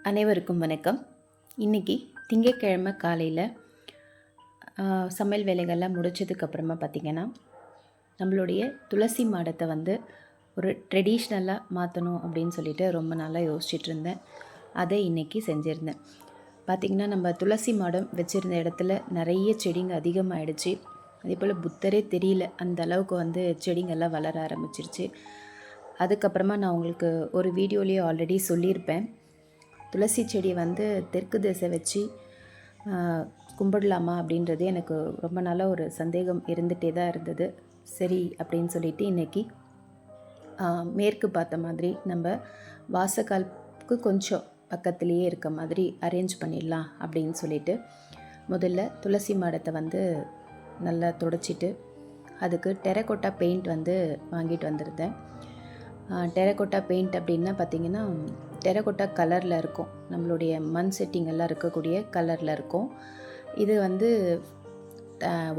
அனைவருக்கும் வணக்கம். இன்றைக்கி திங்கட்கிழமை காலையில் சமையல் வேலைகள்லாம் முடிச்சதுக்கப்புறமா பார்த்திங்கன்னா, நம்மளுடைய துளசி மாடத்தை வந்து ஒரு ட்ரெடிஷ்னலாக மாற்றணும் அப்படின்னு சொல்லிட்டு ரொம்ப நாளாக யோசிச்சுட்டு இருந்தேன். அதை இன்றைக்கி செஞ்சுருந்தேன். பார்த்திங்கன்னா, நம்ம துளசி மாடம் வச்சுருந்த இடத்துல நிறைய செடிங்க அதிகமாகிடுச்சு. அதே போல் புத்தரே தெரியல, அந்த அளவுக்கு வந்து செடிங்கள்லாம் வளர ஆரம்பிச்சிருச்சு. அதுக்கப்புறமா நான் உங்களுக்கு ஒரு வீடியோலேயே ஆல்ரெடி சொல்லியிருப்பேன். துளசி செடி வந்து தெற்கு திசை வச்சு கும்பிடலாமா அப்படின்றது எனக்கு ரொம்ப நாளாக ஒரு சந்தேகம் இருந்துகிட்டே தான் இருந்தது. சரி அப்படின்னு சொல்லிட்டு இன்றைக்கி மேற்கு பார்த்த மாதிரி நம்ம வாசக்காலுக்கு கொஞ்சம் பக்கத்துலேயே இருக்க மாதிரி அரேஞ்ச் பண்ணிடலாம் அப்படின்னு சொல்லிட்டு முதல்ல துளசி மாடத்தை வந்து நல்லா துடைச்சிட்டு அதுக்கு டெரகோட்டா பெயிண்ட் வந்து வாங்கிட்டு வந்திருந்தேன். டெரகோட்டா பெயிண்ட் அப்படின்னா பார்த்திங்கன்னா, டெரகோட்டா கலரில் இருக்கும், நம்மளுடைய மண் செட்டிங் எல்லாம் இருக்கக்கூடிய கலரில் இருக்கும். இது வந்து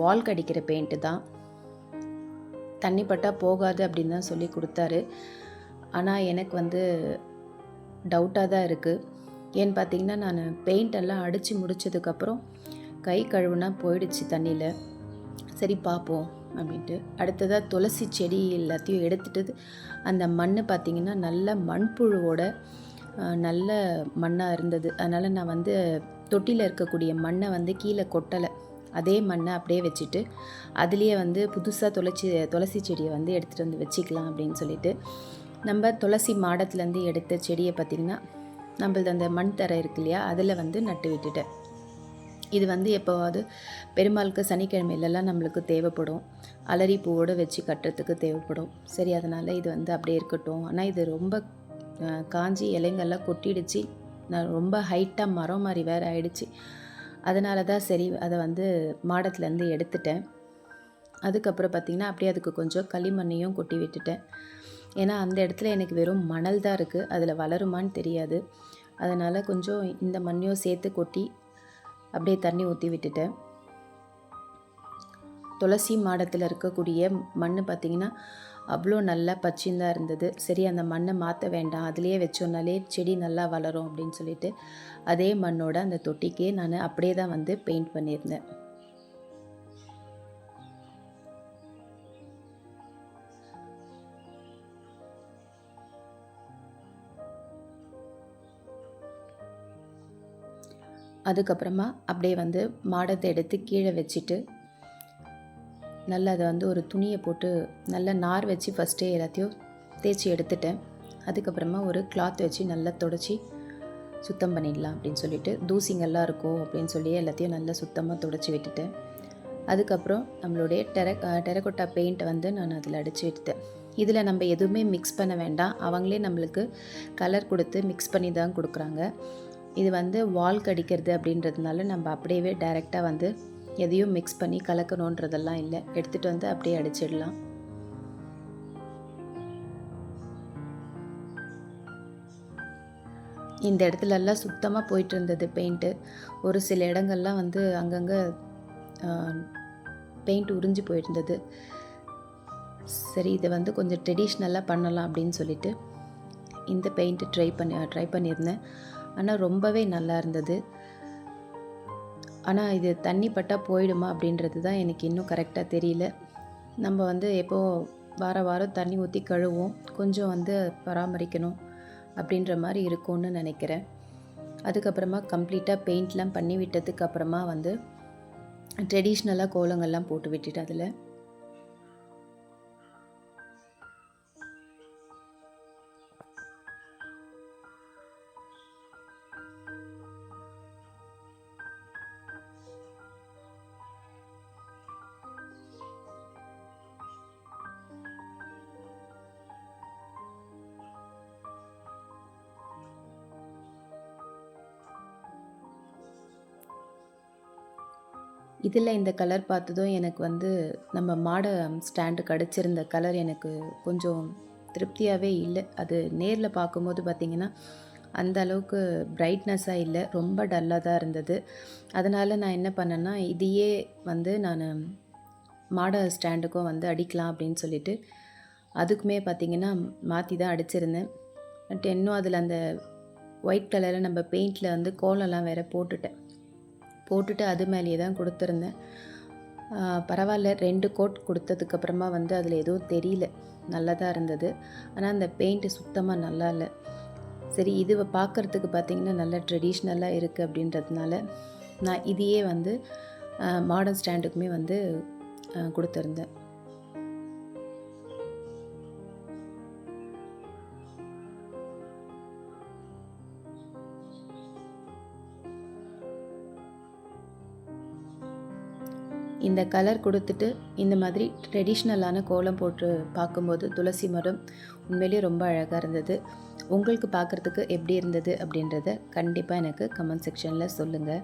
வால் கடிக்கிற பெயிண்ட்டு தான். தண்ணி பட்டால் போகாது அப்படின்னு தான் சொல்லி கொடுத்தாரு. ஆனால் எனக்கு வந்து டவுட்டாக தான் இருக்குது. ஏன்னு பார்த்திங்கன்னா, நான் பெயிண்ட் எல்லாம் அடித்து முடித்ததுக்கப்புறம் கை கழுவுனா போயிடுச்சு தண்ணியில். சரி பார்ப்போம் அப்படின்ட்டு அடுத்ததாக துளசி செடி எல்லாத்தையும் எடுத்துகிட்டு அந்த மண் பார்த்திங்கன்னா நல்ல மண்புழுவோட நல்ல மண்ணாக இருந்தது. அதனால் நான் வந்து தொட்டியில் இருக்கக்கூடிய மண்ணை வந்து கீழே கொட்டலை, அதே மண்ணை அப்படியே வச்சுட்டு அதுலேயே வந்து புதுசாக துளசி செடியை வந்து எடுத்துகிட்டு வந்து வச்சுக்கலாம் அப்படின்னு சொல்லிட்டு நம்ம துளசி மாடத்துலேருந்து எடுத்த செடியை பார்த்திங்கன்னா நம்மளது அந்த மண் தரை இருக்கு இல்லையா, அதில் வந்து நட்டு விட்டுட்டேன். இது வந்து எப்போவாவது பெருமாளுக்கு சனிக்கிழமையிலலாம் நம்மளுக்கு தேவைப்படும், அலரி பூவோடு வச்சு கட்டுறதுக்கு தேவைப்படும். சரி, அதனால் இது வந்து அப்படியே இருக்கட்டும். ஆனால் இது ரொம்ப காஞ்சி இலைங்கள்லாம் கொட்டிடுச்சு, நான் ரொம்ப ஹைட்டாக மரம் மாதிரி வேறு ஆயிடுச்சு. அதனால தான் சரி அதை வந்து மாடத்துலேருந்து எடுத்துட்டேன். அதுக்கப்புறம் பார்த்திங்கன்னா அப்படியே அதுக்கு கொஞ்சம் களிமண்ணையும் கொட்டி விட்டுட்டேன். ஏன்னா அந்த இடத்துல எனக்கு வெறும் மணல் தான் இருக்குது, அதில் வளருமான்னு தெரியாது. அதனால் கொஞ்சம் இந்த மண்ணையும் சேர்த்து கொட்டி அப்படியே தண்ணி ஊற்றி விட்டுட்டேன். துளசி மாடத்தில் இருக்கக்கூடிய மண் பார்த்திங்கன்னா அவ்வளோ நல்லா பச்சிந்தாக இருந்தது. சரி, அந்த மண்ணை மாற்ற வேண்டாம், அதுலேயே வச்சோன்னாலே செடி நல்லா வளரும் அப்படின்னு சொல்லிட்டு அதே மண்ணோட அந்த தொட்டிக்கே நான் அப்படியே தான் வந்து பெயிண்ட் பண்ணியிருந்தேன். அதுக்கப்புறமா அப்படியே வந்து மாடத்தை எடுத்து கீழே வச்சுட்டு நல்லா அதை வந்து ஒரு துணியை போட்டு நல்லா நார் வச்சு ஃபஸ்ட்டே எல்லாத்தையும் தேய்ச்சி எடுத்துட்டேன். அதுக்கப்புறமா ஒரு கிளாத் வச்சு நல்லா தொடச்சி சுத்தம் பண்ணிடலாம் அப்படின்னு சொல்லிட்டு, தூசிங்கெல்லாம் இருக்கும் அப்படின்னு சொல்லி எல்லாத்தையும் நல்லா சுத்தமாக தொடச்சி விட்டுட்டேன். அதுக்கப்புறம் நம்மளுடைய டெரகோட்டா பெயிண்ட்டை வந்து நான் அதில் அடித்து விட்டுட்டேன். இதில் நம்ம எதுவுமே மிக்ஸ் பண்ண வேண்டாம், அவங்களே நம்மளுக்கு கலர் கொடுத்து மிக்ஸ் பண்ணி தான் கொடுக்குறாங்க. இது வந்து வால் கடிக்கிறது அப்படின்றதுனால நம்ம அப்படியே டைரெக்டாக வந்து எதையும் மிக்ஸ் பண்ணி கலக்கணுன்றதெல்லாம் இல்லை, எடுத்துகிட்டு வந்து அப்படியே அடிச்சிடலாம். இந்த இடத்துலலாம் சுத்தமாக போயிட்டு இருந்தது பெயிண்ட்டு. ஒரு சில இடங்கள்லாம் வந்து அங்கங்கே பெயிண்ட் உறிஞ்சி போயிருந்தது. சரி, இதை வந்து கொஞ்சம் ட்ரெடிஷ்னலாக பண்ணலாம் அப்படின்னு சொல்லிட்டு இந்த பெயிண்ட்டு ட்ரை பண்ணியிருந்தேன். ஆனால் ரொம்பவே நல்லா இருந்தது. ஆனால் இது தண்ணி பட்டால் போயிடுமா அப்படின்றது தான் எனக்கு இன்னும் கரெக்டாக தெரியல. நம்ம வந்து எப்போது வாரம் தண்ணி ஊற்றி கழுவோம், கொஞ்சம் வந்து பராமரிக்கணும் அப்படின்ற மாதிரி இருக்கும்னு நினைக்கிறேன். அதுக்கப்புறமா கம்ப்ளீட்டாக பெயிண்ட்லாம் பண்ணி விட்டதுக்கு அப்புறமா வந்து ட்ரெடிஷ்னலாக கோலங்கள்லாம் போட்டு விட்டுட்டு அதில் இதில் இந்த கலர் பார்த்ததும் எனக்கு வந்து நம்ம மாட ஸ்டாண்டு கிடச்சிருந்த கலர் எனக்கு கொஞ்சம் திருப்தியாகவே இல்லை. அது நேரில் பார்க்கும்போது பார்த்திங்கன்னா அந்த அளவுக்கு பிரைட்னஸாக இல்லை, ரொம்ப டல்லாக தான் இருந்தது. அதனால் நான் என்ன பண்ணேன்னா, இதையே வந்து நான் மாட ஸ்டாண்டுக்கும் வந்து அடிக்கலாம் அப்படின்னு சொல்லிட்டு அதுக்குமே பார்த்திங்கன்னா மாற்றி தான் அடிச்சிருந்தேன். பட் இன்னும் அதில் அந்த ஒயிட் கலரில் நம்ம பெயிண்டில் வந்து கோலம்லாம் வேறு போட்டுட்டு அது மேலேயே தான் கொடுத்துருந்தேன். பரவாயில்ல, 2 கோட் கொடுத்ததுக்கப்புறமா வந்து அதில் எதுவும் தெரியல, நல்லா தான் இருந்தது. ஆனால் அந்த பெயிண்ட்டு சுத்தமாக நல்லா இல்லை. சரி, இது பார்க்குறதுக்கு பார்த்திங்கன்னா நல்லா ட்ரெடிஷ்னலாக இருக்குது அப்படின்றதுனால நான் இதையே வந்து மாடர்ன் ஸ்டாண்டுக்குமே வந்து கொடுத்துருந்தேன். இந்த கலர் கொடுத்துட்டு இந்த மாதிரி ட்ரெடிஷ்னலான கோலம் போட்டு பார்க்கும்போது துளசி மரம் உண்மையிலேயே ரொம்ப அழகாக இருந்தது. உங்களுக்கு பார்க்குறதுக்கு எப்படி இருந்தது அப்படின்றத கண்டிப்பாக எனக்கு கமெண்ட் செக்ஷனில் சொல்லுங்கள்.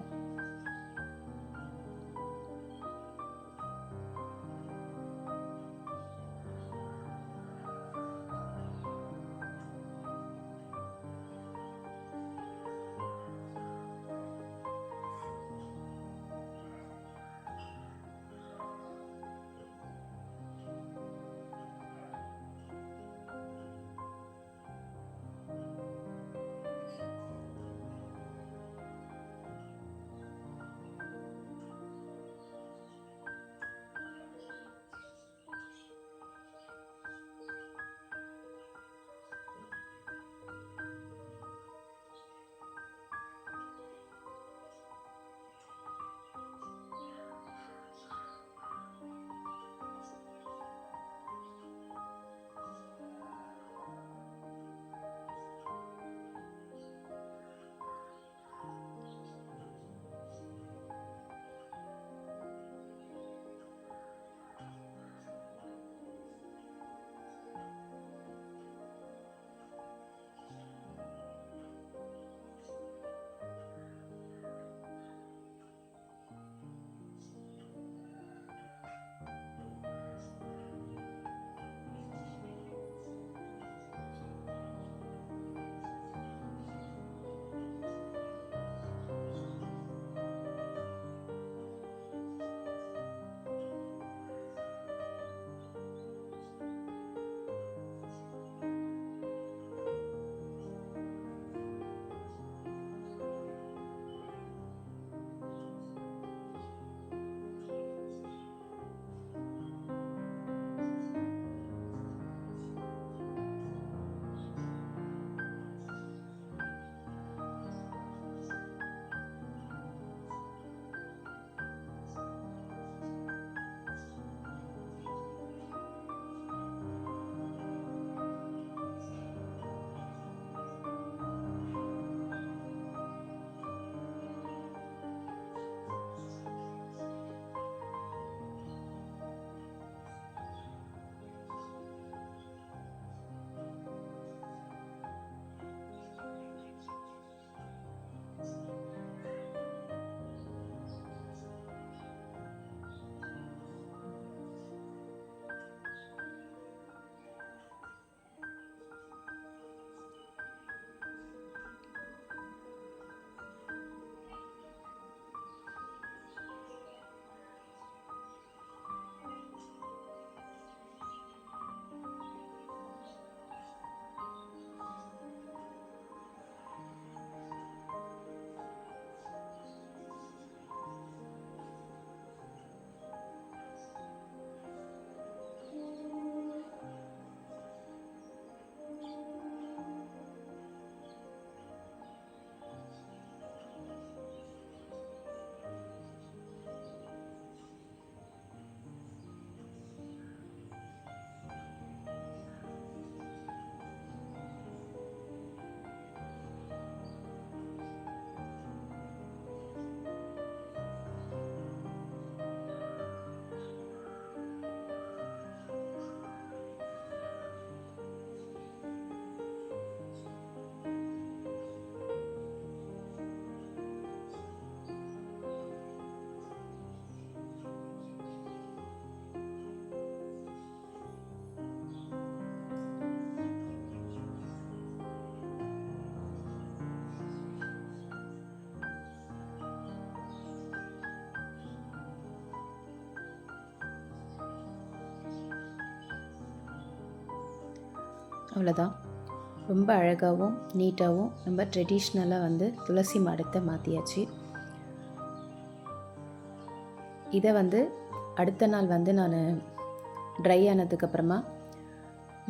அவ்வளோதான். ரொம்ப அழகாகவும் நீட்டாகவும் நம்ம ட்ரெடிஷ்னலாக வந்து துளசி மாடத்தை மாற்றியாச்சு. இதை வந்து அடுத்த நாள் வந்து நான் ட்ரை ஆனதுக்கப்புறமா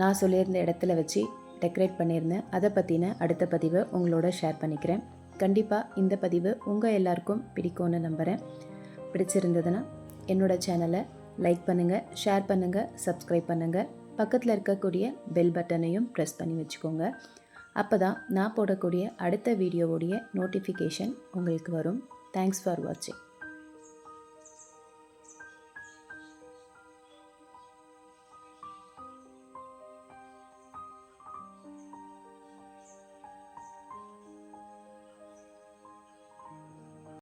நான் சொல்லியிருந்த இடத்துல வச்சு டெக்கரேட் பண்ணியிருந்தேன். அதை பற்றின அடுத்த பதிவை உங்களோட ஷேர் பண்ணிக்கிறேன். கண்டிப்பாக இந்த பதிவு உங்கள் எல்லாருக்கும் பிடிக்கும்னு நம்புகிறேன். பிடிச்சிருந்ததுன்னா என்னோடய சேனலை லைக் பண்ணுங்கள், ஷேர் பண்ணுங்கள், சப்ஸ்கிரைப் பண்ணுங்கள். பக்கத்தில் இருக்கக்கூடிய பெல் பட்டனையும் ப்ரெஸ் பண்ணி வச்சுக்கோங்க. அப்போ தான் நான் போடக்கூடிய அடுத்த வீடியோவுடைய நோட்டிஃபிகேஷன் உங்களுக்கு வரும். தேங்க்ஸ் ஃபார் வாட்சிங்.